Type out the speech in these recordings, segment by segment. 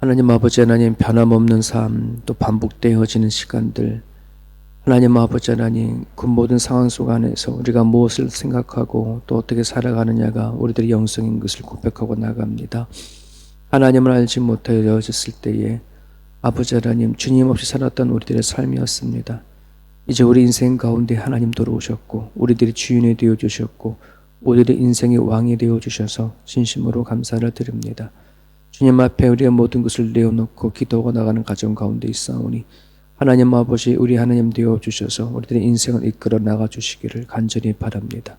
하나님 아버지 하나님 변함없는 삶, 또 반복되어지는 시간들, 하나님 아버지 하나님 그 모든 상황 속 안에서 우리가 무엇을 생각하고 또 어떻게 살아가느냐가 우리들의 영성인 것을 고백하고 나갑니다. 하나님을 알지 못하여졌을 때에 아버지 하나님 주님 없이 살았던 우리들의 삶이었습니다. 이제 우리 인생 가운데 하나님 들어오셨고 우리들이 주인이 되어주셨고 우리들의 인생의 왕이 되어주셔서 진심으로 감사를 드립니다. 주님 앞에 우리의 모든 것을 내어놓고 기도하고 나가는 가정 가운데 있사오니 하나님 아버지 우리 하나님 되어주셔서 우리들의 인생을 이끌어 나가주시기를 간절히 바랍니다.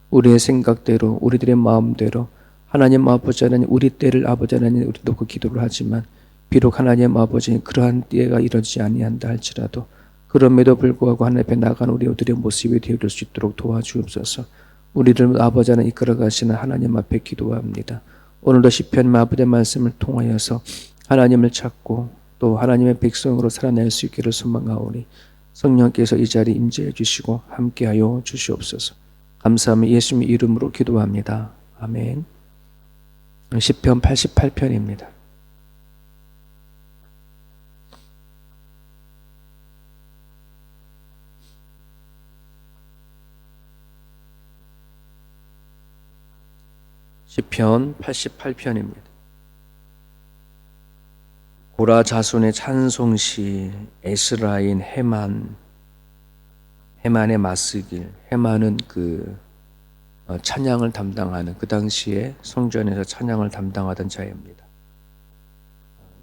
우리의 생각대로 우리들의 마음대로 하나님 아버지 하나님 우리 때를 아버지 하나님 우리 놓고 기도를 하지만 비록 하나님 아버지 그러한 때가 이루어지지 아니한다 할지라도 그럼에도 불구하고 하나님 앞에 나가는 우리들의 모습이 되어줄 수 있도록 도와주옵소서. 우리를 아버지 하나님 이끌어 가시는 하나님 앞에 기도합니다. 오늘도 시편 아버지의 말씀을 통하여서 하나님을 찾고 또 하나님의 백성으로 살아낼 수 있기를 소망하오니 성령께서 이 자리에 임재해 주시고 함께하여 주시옵소서. 감사하며 예수님의 이름으로 기도합니다. 아멘. 시편 88편입니다. 시편 88편입니다. 고라 자손의 찬송시 에스라인 헤만의 마스길. 헤만은 찬양을 담당하는 그 당시에 성전에서 찬양을 담당하던 자입니다.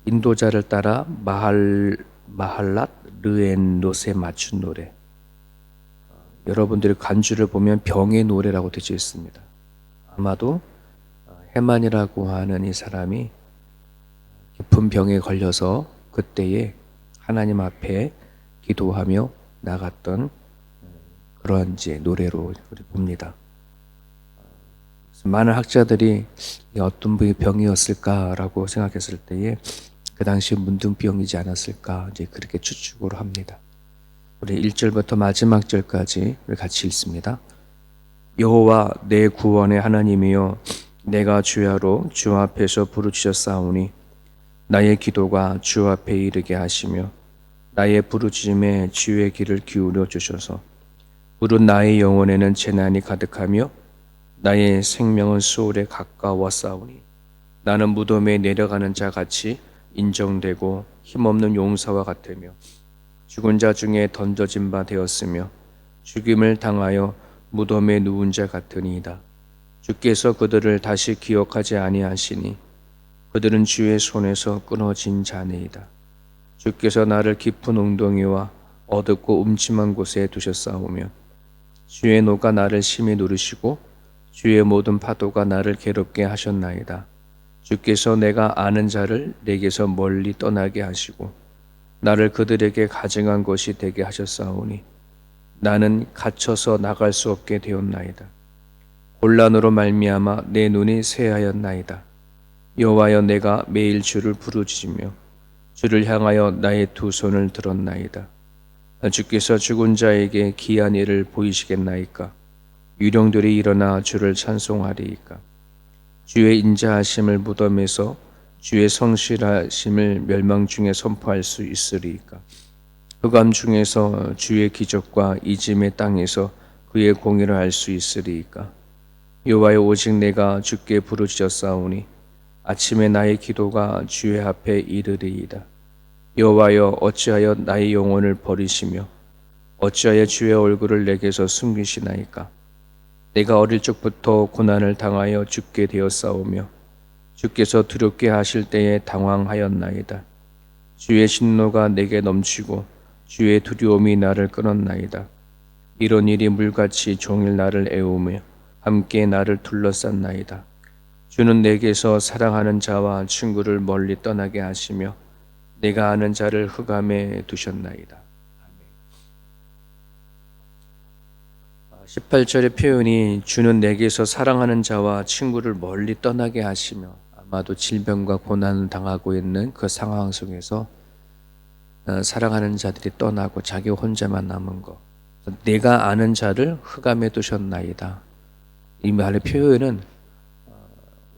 인도자를 따라 마할랏 르엔롯에 맞춘 노래. 여러분들이 간주를 보면 병의 노래라고 되어 있습니다. 아마도 헤만이라고 하는 이 사람이 깊은 병에 걸려서 그때에 하나님 앞에 기도하며 나갔던 그러한 이제 노래로 봅니다. 많은 학자들이 어떤 병이었을까라고 생각했을 때에 그 당시 문둥병이지 않았을까 이제 그렇게 추측을 합니다. 우리 1절부터 마지막 절까지 같이 읽습니다. 여호와 내 구원의 하나님이여 내가 주야로 주 앞에서 부르짖었사오니 나의 기도가 주 앞에 이르게 하시며 나의 부르짖음에 주의 귀를 기울여 주셔서 부른 나의 영혼에는 재난이 가득하며 나의 생명은 수월에 가까웠사오니 나는 무덤에 내려가는 자 같이 인정되고 힘없는 용사와 같으며 죽은 자 중에 던져진 바 되었으며 죽임을 당하여 무덤에 누운 자 같으니이다. 주께서 그들을 다시 기억하지 아니하시니 그들은 주의 손에서 끊어진 자네이다. 주께서 나를 깊은 웅덩이와 어둡고 음침한 곳에 두셨사오며 주의 노가 나를 심히 누르시고 주의 모든 파도가 나를 괴롭게 하셨나이다. 주께서 내가 아는 자를 내게서 멀리 떠나게 하시고 나를 그들에게 가증한 것이 되게 하셨사오니 나는 갇혀서 나갈 수 없게 되었나이다. 곤란으로 말미암아 내 눈이 쇠하였나이다. 여호와여 내가 매일 주를 부르짖으며 주를 향하여 나의 두 손을 들었나이다. 주께서 죽은 자에게 기이한 일을 보이시겠나이까? 유령들이 일어나 주를 찬송하리이까? 주의 인자하심을 무덤에서 주의 성실하심을 멸망 중에 선포할 수 있으리이까? 흑암 중에서 주의 기적과 이짐의 땅에서 그의 공의를 알 수 있으리이까? 여호와여 오직 내가 주께 부르짖었사오니 아침에 나의 기도가 주의 앞에 이르리이다. 여호와여 어찌하여 나의 영혼을 버리시며 어찌하여 주의 얼굴을 내게서 숨기시나이까? 내가 어릴 적부터 고난을 당하여 죽게 되었사오며 주께서 두렵게 하실 때에 당황하였나이다. 주의 진노가 내게 넘치고 주의 두려움이 나를 끊었나이다. 이런 일이 물같이 종일 나를 애우며 함께 나를 둘러쌌나이다. 주는 내게서 사랑하는 자와 친구를 멀리 떠나게 하시며 내가 아는 자를 흑암에 두셨나이다. 18절의 표현이 주는 내게서 사랑하는 자와 친구를 멀리 떠나게 하시며 아마도 질병과 고난을 당하고 있는 그 상황 속에서 사랑하는 자들이 떠나고 자기 혼자만 남은 것. 내가 아는 자를 흑암에 두셨나이다. 이 말의 표현은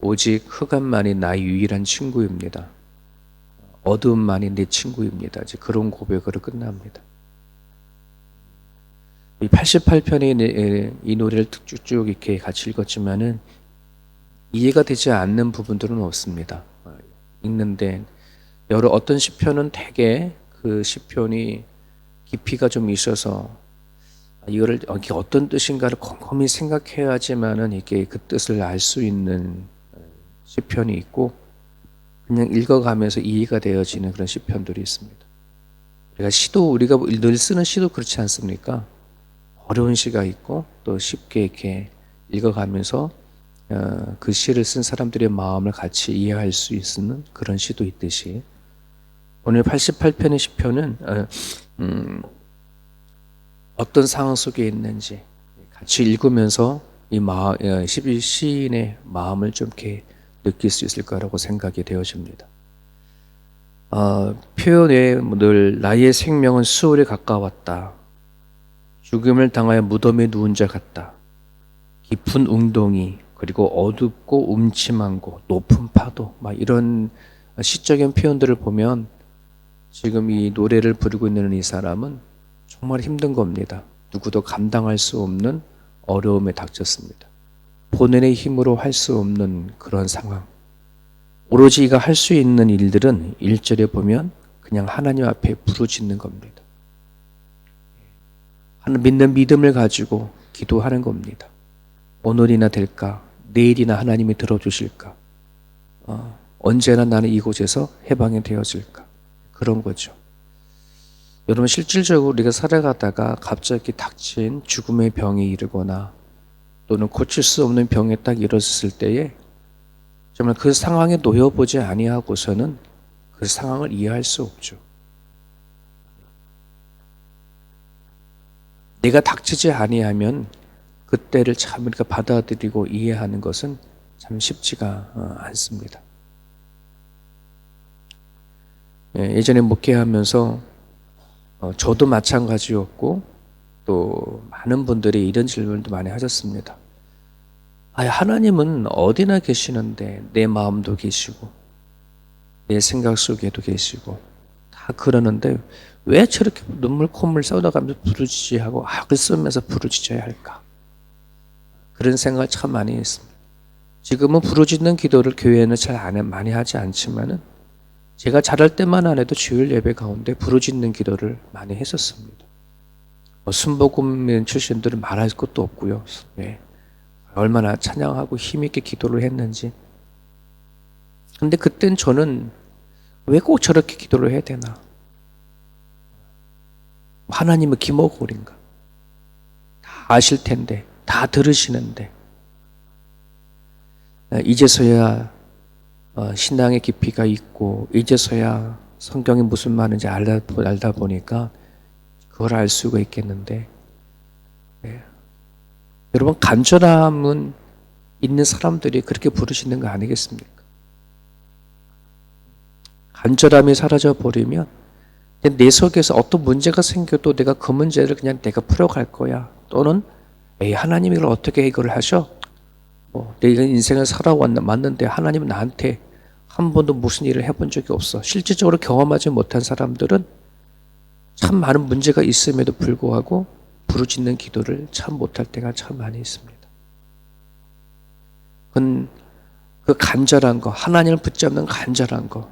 오직 흑암만이 나의 유일한 친구입니다. 어두움만이 내 친구입니다. 이제 그런 고백으로 끝납니다. 이 88편의 이 노래를 쭉쭉 이렇게 같이 읽었지만은 이해가 되지 않는 부분들은 없습니다. 읽는데 어떤 시편은 되게 그 시편이 깊이가 좀 있어서 이거를 이게 어떤 뜻인가를 곰곰이 생각해야지만은 이게 그 뜻을 알 수 있는 시편이 있고 그냥 읽어가면서 이해가 되어지는 그런 시편들이 있습니다. 우리가 늘 쓰는 시도 그렇지 않습니까? 어려운 시가 있고 또 쉽게 이렇게 읽어가면서 그 시를 쓴 사람들의 마음을 같이 이해할 수 있는 그런 시도 있듯이 오늘 88편의 시편은 어떤 상황 속에 있는지 같이 읽으면서 이 시인의 마음을 좀 이렇게 느낄 수 있을 거라고 생각이 되어집니다. 표현에 늘 나의 생명은 수월에 가까웠다. 죽음을 당하여 무덤에 누운 자 같다. 깊은 웅덩이 그리고 어둡고 음침한 곳, 높은 파도 막 이런 시적인 표현들을 보면 지금 이 노래를 부르고 있는 이 사람은 정말 힘든 겁니다. 누구도 감당할 수 없는 어려움에 닥쳤습니다. 본인의 힘으로 할 수 없는 그런 상황. 오로지 이가 할 수 있는 일들은 1절에 보면 그냥 하나님 앞에 부르짖는 겁니다. 믿는 믿음을 가지고 기도하는 겁니다. 오늘이나 될까? 내일이나 하나님이 들어주실까? 언제나 나는 이곳에서 해방이 되어질까? 그런 거죠. 여러분 실질적으로 우리가 살아가다가 갑자기 닥친 죽음의 병에 이르거나 또는 고칠 수 없는 병에 딱 이르렀을 때에 정말 그 상황에 놓여보지 아니하고서는 그 상황을 이해할 수 없죠. 내가 닥치지 아니하면 그때를 참 우리가 받아들이고 이해하는 것은 참 쉽지가 않습니다. 예전에 목회하면서 저도 마찬가지였고 또 많은 분들이 이런 질문도 많이 하셨습니다. 하나님은 어디나 계시는데 내 마음도 계시고 내 생각 속에도 계시고 다 그러는데 왜 저렇게 눈물 콧물 쏟아가면서 부르짖어하고 악을 쓰면서 부르짖어야 할까? 그런 생각을 참 많이 했습니다. 지금은 부르짖는 기도를 교회에는 잘 많이 하지 않지만은 제가 잘할 때만 안 해도 주일 예배 가운데 부르짖는 기도를 많이 했었습니다. 순복음 출신들은 말할 것도 없고요. 네. 얼마나 찬양하고 힘있게 기도를 했는지. 근데 그땐 저는 왜 꼭 저렇게 기도를 해야 되나? 하나님은 기모골인가? 다 아실 텐데, 다 들으시는데. 이제서야 신앙의 깊이가 있고 이제서야 성경이 무슨 말인지 알다 보니까 그걸 알 수가 있겠는데 여러분 간절함은 있는 사람들이 그렇게 부르시는 거 아니겠습니까? 간절함이 사라져 버리면 내 속에서 어떤 문제가 생겨도 내가 그 문제를 그냥 내가 풀어갈 거야. 또는 하나님이 이걸 어떻게 해결을 하셔? 내가 인생을 살아왔는데 하나님은 나한테 한 번도 무슨 일을 해본 적이 없어. 실질적으로 경험하지 못한 사람들은 참 많은 문제가 있음에도 불구하고 부르짖는 기도를 참 못할 때가 참 많이 있습니다. 그 간절한 거, 하나님을 붙잡는 간절한 거.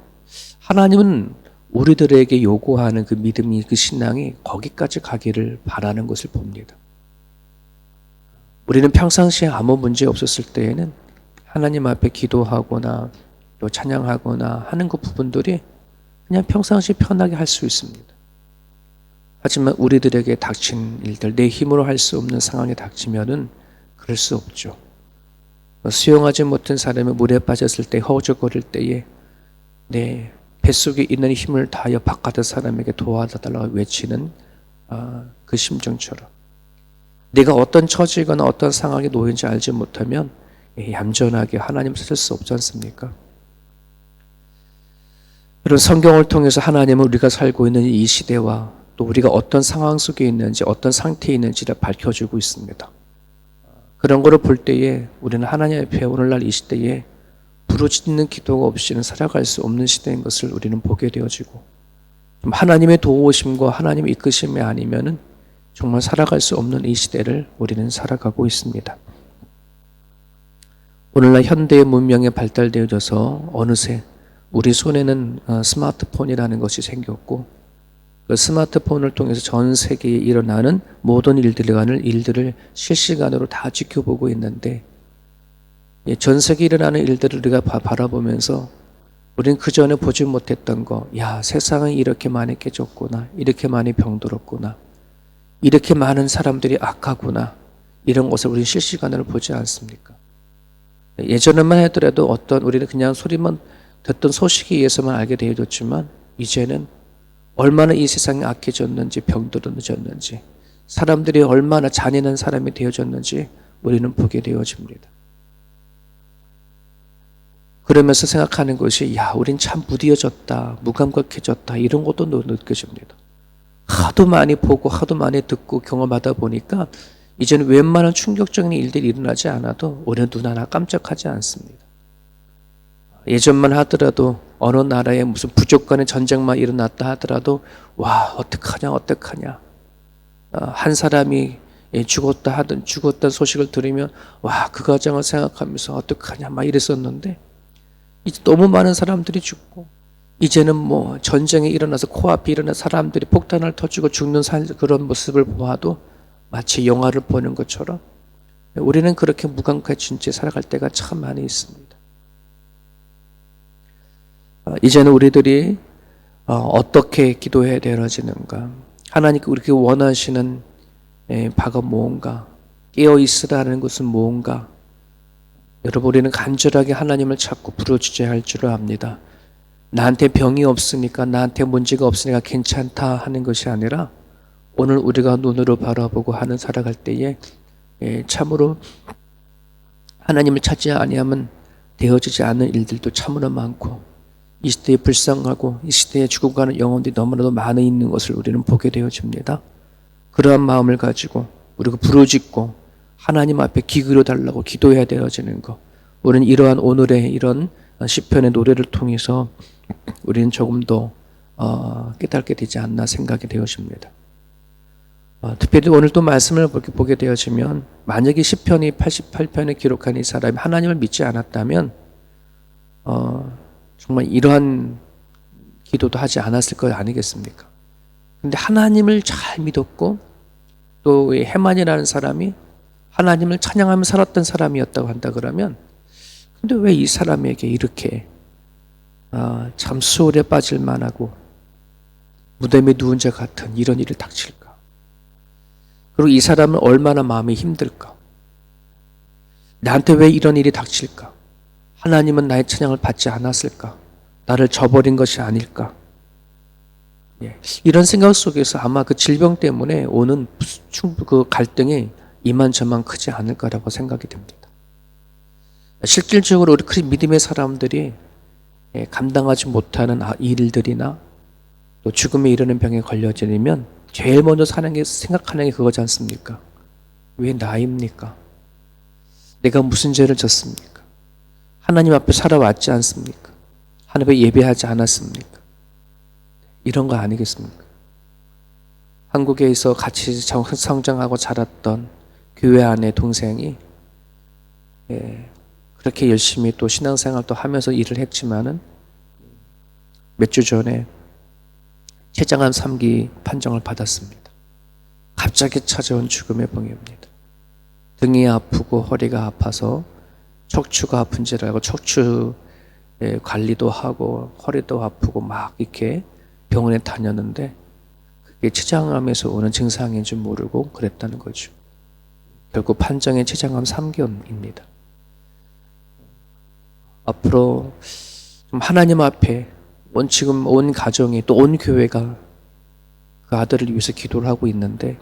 하나님은 우리들에게 요구하는 그 믿음이, 그 신앙이 거기까지 가기를 바라는 것을 봅니다. 우리는 평상시에 아무 문제 없었을 때에는 하나님 앞에 기도하거나 또 찬양하거나 하는 그 부분들이 그냥 평상시 편하게 할 수 있습니다. 하지만 우리들에게 닥친 일들, 내 힘으로 할 수 없는 상황에 닥치면은 그럴 수 없죠. 수영하지 못한 사람이 물에 빠졌을 때 허우적거릴 때에 내 뱃속에 있는 힘을 다하여 바깥의 사람에게 도와달라고 외치는 그 심정처럼 내가 어떤 처지거나 어떤 상황에 놓인지 알지 못하면 얌전하게 하나님 찾을 수 없지 않습니까? 이런 성경을 통해서 하나님은 우리가 살고 있는 이 시대와 또 우리가 어떤 상황 속에 있는지 어떤 상태에 있는지를 밝혀주고 있습니다. 그런 거를 볼 때에 우리는 하나님 앞에 오늘날 이 시대에 부르짖는 기도가 없이는 살아갈 수 없는 시대인 것을 우리는 보게 되어지고, 하나님의 도우심과 하나님의 이끄심이 아니면은 정말 살아갈 수 없는 이 시대를 우리는 살아가고 있습니다. 오늘날 현대의 문명이 발달되어져서 어느새 우리 손에는 스마트폰이라는 것이 생겼고, 그 스마트폰을 통해서 전 세계에 일어나는 모든 일들을 실시간으로 다 지켜보고 있는데, 전 세계에 일어나는 일들을 우리가 바라보면서 우리는 그전에 보지 못했던 거, 야, 세상은 이렇게 많이 깨졌구나, 이렇게 많이 병들었구나, 이렇게 많은 사람들이 악하구나, 이런 것을 우리는 실시간으로 보지 않습니까? 예전에만 하더라도 우리는 그냥 소리만 듣던 소식에 의해서만 알게 되어졌지만, 이제는 얼마나 이 세상이 악해졌는지, 병들어졌는지, 사람들이 얼마나 잔인한 사람이 되어졌는지 우리는 보게 되어집니다. 그러면서 생각하는 것이, 야, 우린 참 무디어졌다, 무감각해졌다, 이런 것도 느껴집니다. 하도 많이 보고 하도 많이 듣고 경험하다 보니까 이제는 웬만한 충격적인 일들이 일어나지 않아도 우리는 눈 하나 깜짝하지 않습니다. 예전만 하더라도 어느 나라에 무슨 부족 간의 전쟁만 일어났다 하더라도, 와, 어떡하냐. 한 사람이 죽었다는 소식을 들으면, 와, 그 과정을 생각하면서 어떡하냐 막 이랬었는데, 이제 너무 많은 사람들이 죽고, 이제는 뭐 전쟁이 일어나서 코앞에 일어난 사람들이 폭탄을 터지고 죽는 그런 모습을 보아도 마치 영화를 보는 것처럼 우리는 그렇게 무감각해진 채 살아갈 때가 참 많이 있습니다. 이제는 우리들이 어떻게 기도해야 되어지는가, 하나님께 우리에게 원하시는 바가 무언가, 깨어있으라는 것은 무언가, 여러분, 우리는 간절하게 하나님을 찾고 부르짖어야 할 줄을 압니다. 나한테 병이 없으니까, 나한테 문제가 없으니까 괜찮다 하는 것이 아니라, 오늘 우리가 눈으로 바라보고 하는 살아갈 때에 참으로 하나님을 찾지 아니하면 되어지지 않는 일들도 참으로 많고, 이 시대에 불쌍하고 이 시대에 죽어가는 영혼들이 너무나도 많이 있는 것을 우리는 보게 되어집니다. 그러한 마음을 가지고 우리가 부르짖고 하나님 앞에 귀 기울여 달라고 기도해야 되어지는 것, 우리는 이러한 오늘의 이런 시편의 노래를 통해서 우리는 조금 더 깨닫게 되지 않나 생각이 되어집니다. 특별히 오늘 또 말씀을 보게 되어지면, 만약에 시편이 88편에 기록한 이 사람이 하나님을 믿지 않았다면 정말 이러한 기도도 하지 않았을 것 아니겠습니까? 근데 하나님을 잘 믿었고, 또 헤만이라는 사람이 하나님을 찬양하며 살았던 사람이었다고 한다 그러면, 근데 왜 이 사람에게 이렇게 참 수월에 빠질 만하고 무덤에 누운 자 같은 이런 일이 닥칠까? 그리고 이 사람은 얼마나 마음이 힘들까? 나한테 왜 이런 일이 닥칠까? 하나님은 나의 찬양을 받지 않았을까? 나를 저버린 것이 아닐까? 이런 생각 속에서 아마 그 질병 때문에 오는 그 갈등이 이만저만 크지 않을까라고 생각이 됩니다. 실질적으로 우리 믿음의 사람들이 감당하지 못하는 일들이나 또 죽음에 이르는 병에 걸려지면 제일 먼저 생각하는 게 그거지 않습니까? 왜 나입니까? 내가 무슨 죄를 졌습니까? 하나님 앞에 살아왔지 않습니까? 하나님 앞에 예배하지 않았습니까? 이런 거 아니겠습니까? 한국에서 같이 성장하고 자랐던 교회 안의 동생이 그렇게 열심히 또 신앙생활도 하면서 일을 했지만은 몇 주 전에 췌장암 3기 판정을 받았습니다. 갑자기 찾아온 죽음의 병입니다. 등이 아프고 허리가 아파서 척추가 아픈지를 알고 척추 관리도 하고 허리도 아프고 막 이렇게 병원에 다녔는데, 그게 췌장암에서 오는 증상인 줄 모르고 그랬다는 거죠. 결국 판정이 췌장암 3기입니다. 앞으로 좀 하나님 앞에 지금 온 가정이 또 온 교회가 그 아들을 위해서 기도를 하고 있는데,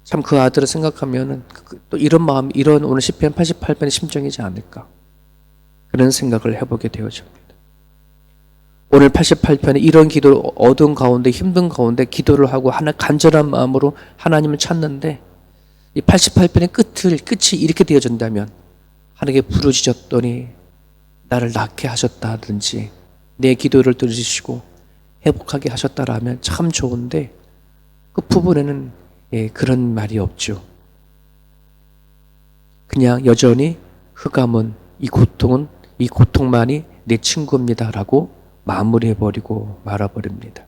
참 그 아들을 생각하면은 또 이런 마음, 이런 오늘 시편 88편의 심정이지 않을까, 그런 생각을 해보게 되어집니다. 오늘 88편에 이런 기도를 어두운 가운데 힘든 가운데 기도를 하고 간절한 마음으로 하나님을 찾는데, 이 88편의 끝이 이렇게 되어진다면, 하나님께 부르짖었더니 나를 낫게 하셨다든지 내 기도를 들으시고 회복하게 하셨다라면 참 좋은데 그 부분에는 그런 말이 없죠. 그냥 여전히 흑암은 이 고통만이 내 친구입니다라고 마무리해버리고 말아버립니다.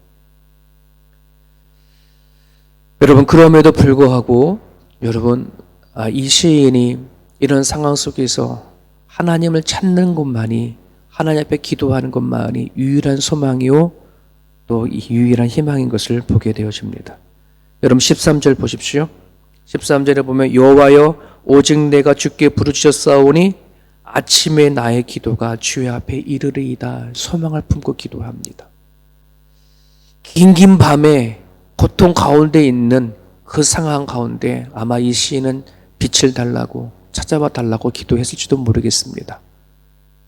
여러분, 그럼에도 불구하고 여러분, 이 시인이 이런 상황 속에서 하나님을 찾는 것만이, 하나님 앞에 기도하는 것만이 유일한 소망이요 또 유일한 희망인 것을 보게 되어집니다. 여러분 13절 보십시오. 13절에 보면 여호와여 오직 내가 주께 부르짖었사오니 아침에 나의 기도가 주의 앞에 이르리이다. 소망을 품고 기도합니다. 긴 밤에 고통 가운데 있는 그 상황 가운데 아마 이 시인은 빛을 달라고 찾아와 달라고 기도했을지도 모르겠습니다.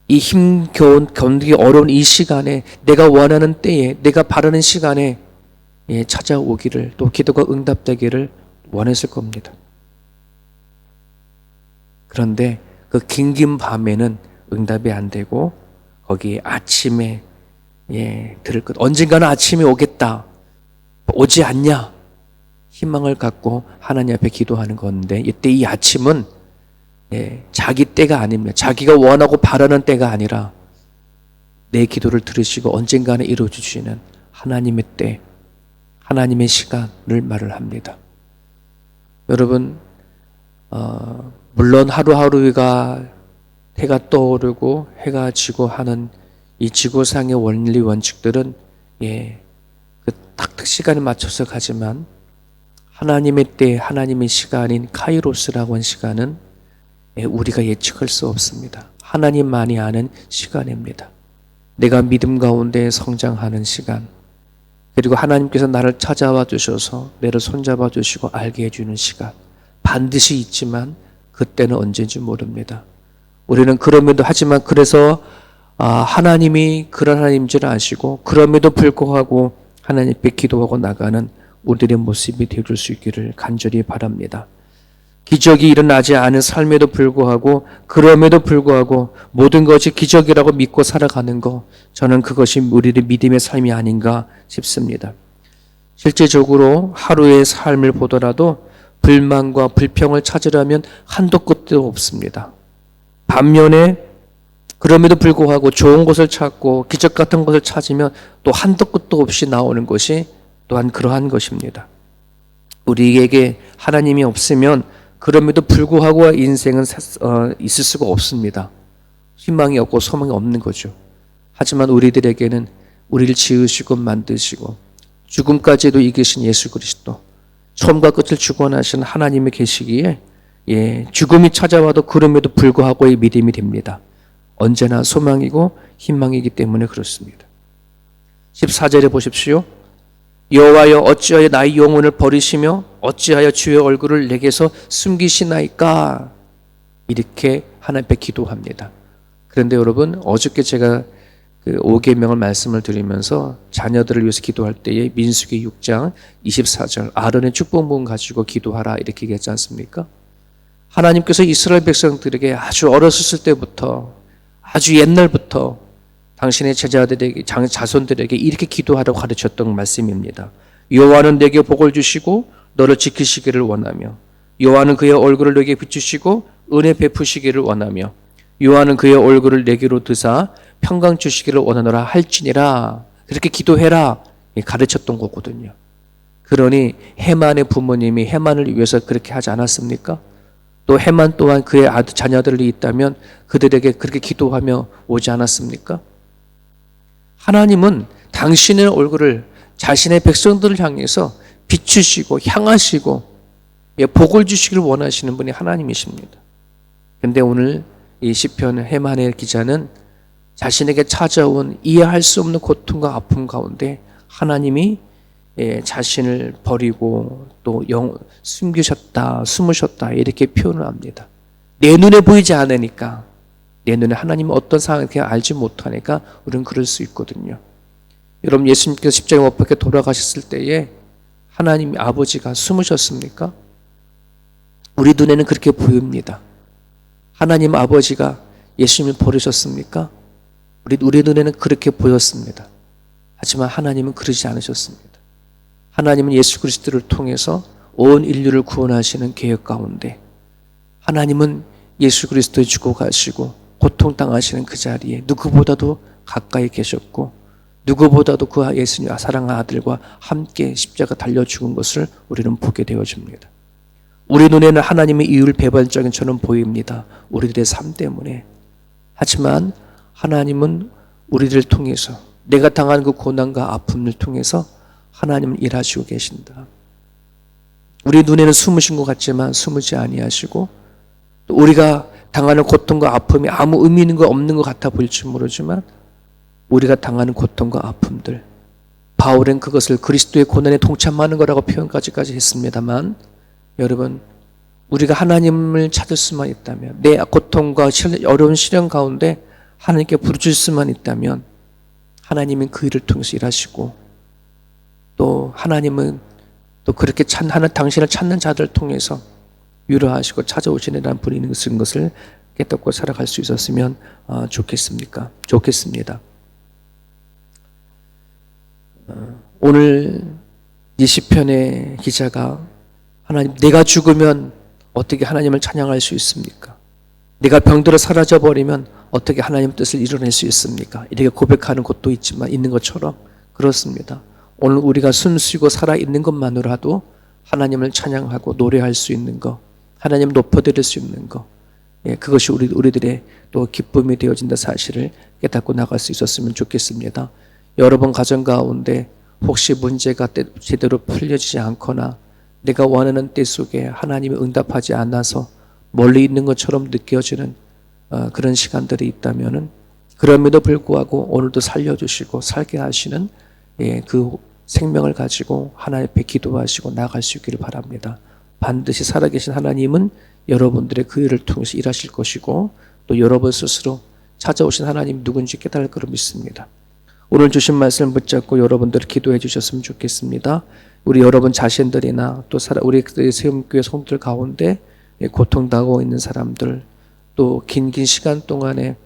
이 힘겨운 견디기 어려운 이 시간에 내가 원하는 때에 내가 바라는 시간에 찾아오기를 또 기도가 응답되기를 원했을 겁니다. 그런데 그 긴 밤에는 응답이 안 되고 거기 아침에 들을 것 언젠가는 아침이 오겠다. 오지 않냐? 희망을 갖고 하나님 앞에 기도하는 건데 이때 이 아침은 자기 때가 아닙니다. 자기가 원하고 바라는 때가 아니라 내 기도를 들으시고 언젠가는 이루어주시는 하나님의 때, 하나님의 시간을 말을 합니다. 여러분, 물론 하루하루가 해가 떠오르고 해가 지고 하는 이 지구상의 원리 원칙들은 그 딱 시간에 맞춰서 가지만 하나님의 때, 하나님의 시간인 카이로스라고 하는 시간은 우리가 예측할 수 없습니다. 하나님만이 아는 시간입니다. 내가 믿음 가운데 성장하는 시간, 그리고 하나님께서 나를 찾아와 주셔서 나를 손잡아 주시고 알게 해주는 시간, 반드시 있지만 그때는 언제인지 모릅니다. 우리는 그럼에도 하지만 그래서 하나님이 그런 하나님인 줄 아시고 그럼에도 불구하고 하나님께 기도하고 나가는 우리들의 모습이 되줄 수 있기를 간절히 바랍니다. 기적이 일어나지 않은 삶에도 불구하고 그럼에도 불구하고 모든 것이 기적이라고 믿고 살아가는 것, 저는 그것이 우리의 믿음의 삶이 아닌가 싶습니다. 실제적으로 하루의 삶을 보더라도 불만과 불평을 찾으려면 한도 끝도 없습니다. 반면에 그럼에도 불구하고 좋은 것을 찾고 기적 같은 것을 찾으면 또 한도 끝도 없이 나오는 것이 또한 그러한 것입니다. 우리에게 하나님이 없으면 그럼에도 불구하고 인생은 있을 수가 없습니다. 희망이 없고 소망이 없는 거죠. 하지만 우리들에게는 우리를 지으시고 만드시고 죽음까지도 이기신 예수 그리스도, 처음과 끝을 주관하신 하나님이 계시기에 죽음이 찾아와도 그럼에도 불구하고의 믿음이 됩니다. 언제나 소망이고 희망이기 때문에 그렇습니다. 14절에 보십시오. 여호와여 어찌하여 나의 영혼을 버리시며 어찌하여 주의 얼굴을 내게서 숨기시나이까? 이렇게 하나님 앞에 기도합니다. 그런데 여러분, 어저께 제가 그 5계명을 말씀을 드리면서 자녀들을 위해서 기도할 때에 민수기 6장 24절 아론의 축복문 가지고 기도하라 이렇게 얘기했지 않습니까? 하나님께서 이스라엘 백성들에게 아주 어렸을 때부터 아주 옛날부터 당신의 제자들에게, 자손들에게 이렇게 기도하라고 가르쳤던 말씀입니다. 여호와는 내게 복을 주시고 너를 지키시기를 원하며 여호와는 그의 얼굴을 내게 비추시고 은혜 베푸시기를 원하며 여호와는 그의 얼굴을 내게로 드사 평강 주시기를 원하노라 할지니라. 그렇게 기도해라 가르쳤던 거거든요. 그러니 해만의 부모님이 해만을 위해서 그렇게 하지 않았습니까? 또 해만 또한 그의 자녀들이 있다면 그들에게 그렇게 기도하며 오지 않았습니까? 하나님은 당신의 얼굴을 자신의 백성들을 향해서 비추시고 향하시고 복을 주시기를 원하시는 분이 하나님이십니다. 그런데 오늘 이 시편 해만의 기자는 자신에게 찾아온 이해할 수 없는 고통과 아픔 가운데 하나님이 자신을 버리고 또 숨으셨다 이렇게 표현을 합니다. 내 눈에 보이지 않으니까, 내 눈에 하나님은 어떤 상황인지 알지 못하니까 우리는 그럴 수 있거든요. 여러분, 예수님께서 십자가에 못 박혀 돌아가셨을 때에 하나님 아버지가 숨으셨습니까? 우리 눈에는 그렇게 보입니다. 하나님 아버지가 예수님을 버리셨습니까? 우리 눈에는 그렇게 보였습니다. 하지만 하나님은 그러지 않으셨습니다. 하나님은 예수 그리스도를 통해서 온 인류를 구원하시는 계획 가운데 하나님은 예수 그리스도에 죽어가시고 고통당하시는 그 자리에 누구보다도 가까이 계셨고 누구보다도 그 예수님 사랑하는 아들과 함께 십자가 달려 죽은 것을 우리는 보게 되어집니다. 우리 눈에는 하나님의 이율배반적인 저는 보입니다. 우리들의 삶 때문에. 하지만 하나님은 우리들을 통해서 내가 당한 그 고난과 아픔을 통해서 하나님은 일하시고 계신다. 우리 눈에는 숨으신 것 같지만 숨으지 아니하시고 또 우리가 당하는 고통과 아픔이 아무 의미 있는 거 없는 것 같아 보일지 모르지만 우리가 당하는 고통과 아픔들, 바울은 그것을 그리스도의 고난에 동참하는 거라고 표현까지까지 했습니다만 여러분, 우리가 하나님을 찾을 수만 있다면, 내 고통과 어려운 시련 가운데 하나님께 부르짖을 수만 있다면 하나님은 그 일을 통해서 일하시고 또 하나님은 또 그렇게 당신을 찾는 자들을 통해서 위로하시고 찾아오시는 분이 있는 것을 깨닫고 살아갈 수 있었으면 좋겠습니다. 오늘 이 시편의 기자가 하나님, 내가 죽으면 어떻게 하나님을 찬양할 수 있습니까? 내가 병들어 사라져버리면 어떻게 하나님 뜻을 이뤄낼 수 있습니까? 이렇게 고백하는 곳도 있는 것처럼 그렇습니다. 오늘 우리가 숨쉬고 살아있는 것만으로도 하나님을 찬양하고 노래할 수 있는 것, 하나님을 높여드릴 수 있는 것, 그것이 우리들의 또 기쁨이 되어진다 사실을 깨닫고 나갈 수 있었으면 좋겠습니다. 여러분 가정 가운데 혹시 문제가 제대로 풀려지지 않거나 내가 원하는 때 속에 하나님이 응답하지 않아서 멀리 있는 것처럼 느껴지는 그런 시간들이 있다면은 그럼에도 불구하고 오늘도 살려주시고 살게 하시는 그 생명을 가지고 하나님 앞에 기도하시고 나아갈 수 있기를 바랍니다. 반드시 살아계신 하나님은 여러분들의 그 일을 통해서 일하실 것이고 또 여러분 스스로 찾아오신 하나님 누군지 깨달을 거로 믿습니다. 오늘 주신 말씀을 붙잡고 여러분들 기도해 주셨으면 좋겠습니다. 우리 여러분 자신들이나 또 우리 세움교회 성도들 가운데 고통당하고 있는 사람들, 또 긴 시간 동안에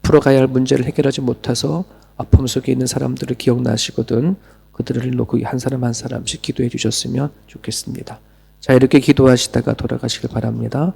풀어가야 할 문제를 해결하지 못해서 아픔 속에 있는 사람들을 기억나시거든 그들을 놓고 한 사람 한 사람씩 기도해 주셨으면 좋겠습니다. 자, 이렇게 기도하시다가 돌아가시길 바랍니다.